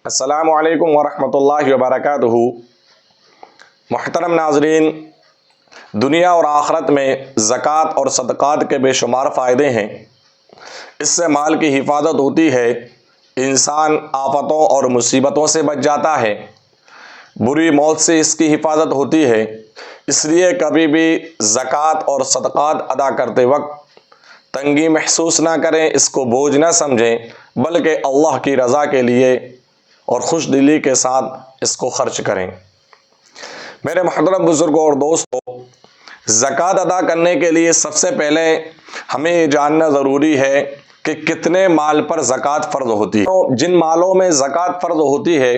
السلام علیکم ورحمۃ اللہ وبرکاتہ۔ محترم ناظرین، دنیا اور آخرت میں زکوٰۃ اور صدقات کے بے شمار فائدے ہیں۔ اس سے مال کی حفاظت ہوتی ہے، انسان آفتوں اور مصیبتوں سے بچ جاتا ہے، بری موت سے اس کی حفاظت ہوتی ہے۔ اس لیے کبھی بھی زکوٰۃ اور صدقات ادا کرتے وقت تنگی محسوس نہ کریں، اس کو بوجھ نہ سمجھیں، بلکہ اللہ کی رضا کے لیے اور خوش دلی کے ساتھ اس کو خرچ کریں۔ میرے محترم بزرگوں اور دوستوں، زکوٰۃ ادا کرنے کے لیے سب سے پہلے ہمیں یہ جاننا ضروری ہے کہ کتنے مال پر زکوٰۃ فرض ہوتی ہے۔ جن مالوں میں زکوٰۃ فرض ہوتی ہے،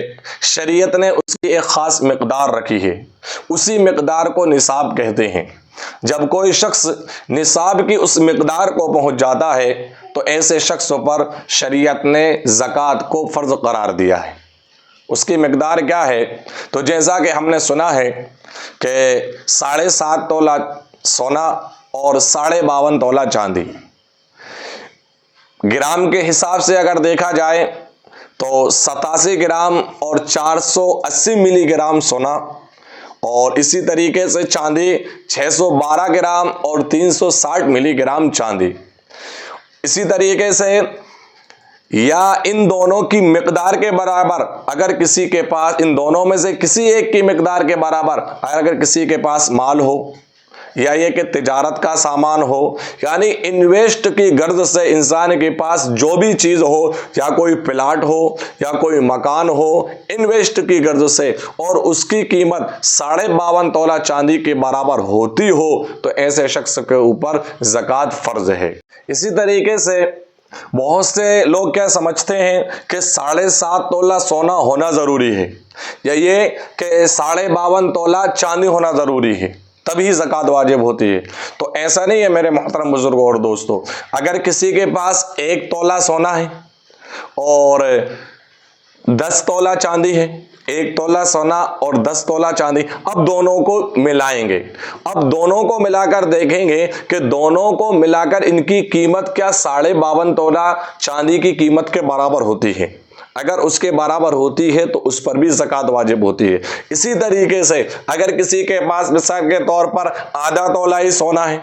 شریعت نے اس کی ایک خاص مقدار رکھی ہے، اسی مقدار کو نصاب کہتے ہیں۔ جب کوئی شخص نصاب کی اس مقدار کو پہنچ جاتا ہے تو ایسے شخص پر شریعت نے زکوٰۃ کو فرض قرار دیا ہے۔ اس کی مقدار کیا ہے؟ تو جیسا کہ ہم نے سنا ہے کہ 7.5 تولہ سونا اور 52.5 تولہ چاندی، گرام کے حساب سے اگر دیکھا جائے تو 87 گرام اور 480 ملی گرام سونا، اور اسی طریقے سے چاندی 612 گرام اور 360 ملی گرام چاندی۔ اسی طریقے سے یا ان دونوں کی مقدار کے برابر اگر کسی کے پاس، ان دونوں میں سے کسی ایک کی مقدار کے برابر اگر کسی کے پاس مال ہو، یا یہ کہ تجارت کا سامان ہو، یعنی انویسٹ کی غرض سے انسان کے پاس جو بھی چیز ہو، یا کوئی پلاٹ ہو یا کوئی مکان ہو، انویسٹ کی غرض سے، اور اس کی قیمت 52.5 تولہ چاندی کے برابر ہوتی ہو، تو ایسے شخص کے اوپر زکوٰۃ فرض ہے۔ اسی طریقے سے بہت سے لوگ کیا سمجھتے ہیں کہ 7.5 تولہ سونا ہونا ضروری ہے، یا یہ کہ 52.5 تولہ چاندی ہونا ضروری ہے تبھی زکوٰۃ واجب ہوتی ہے۔ تو ایسا نہیں ہے میرے محترم بزرگوں اور دوستوں۔ اگر کسی کے پاس 1 تولہ سونا ہے اور 10 تولہ چاندی ہے، 1 تولہ سونا اور 10 تولہ چاندی، اب دونوں کو ملائیں گے، اب دونوں کو ملا کر دیکھیں گے کہ دونوں کو ملا کر ان کی قیمت کیا 52.5 تولہ چاندی کی قیمت کے برابر ہوتی ہے۔ اگر اس کے برابر ہوتی ہے تو اس پر بھی زکوٰۃ واجب ہوتی ہے۔ اسی طریقے سے اگر کسی کے پاس مثال کے طور پر آدھا تولہ ہی سونا ہے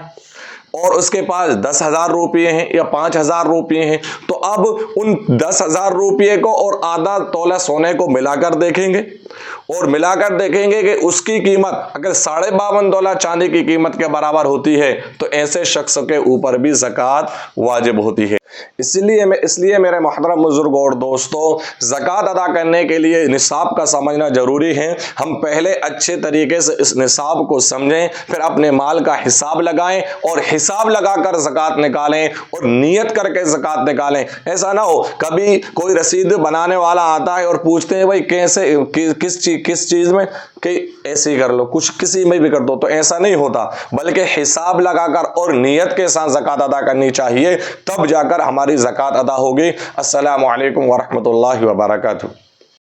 اور اس کے پاس 10,000 روپیے ہیں یا 5,000 روپیے ہیں، تو اب ان 10,000 روپیے کو اور آدھا تولہ سونے کو ملا کر دیکھیں گے، اور ملا کر دیکھیں گے کہ اس کی قیمت اگر 52.5 تولہ چاندی کی قیمت کے برابر ہوتی ہے تو ایسے شخص کے اوپر بھی زکوٰۃ واجب ہوتی ہے۔ اس لیے میرے محترم بزرگوں اور دوستوں، زکوٰۃ ادا کرنے کے لیے نصاب کا سمجھنا ضروری ہے۔ ہم پہلے اچھے طریقے سے اس نصاب کو سمجھیں، پھر اپنے مال کا حساب لگائیں اور حساب لگا کر زکوٰۃ نکالیں اور نیت کر کے زکوٰۃ نکالیں۔ ایسا نہ ہو کبھی کوئی رسید بنانے والا آتا ہے اور پوچھتے ہیں بھائی کیسے، کس چیز میں، کہ ایسے ہی کر لو، کچھ کسی میں بھی کر دو، تو ایسا نہیں ہوتا، بلکہ حساب لگا کر اور نیت کے ساتھ زکوٰۃ ادا کرنی چاہیے، تب جا کر ہماری زکوٰۃ ادا ہوگی۔ السلام علیکم ورحمۃ اللہ وبرکاتہ۔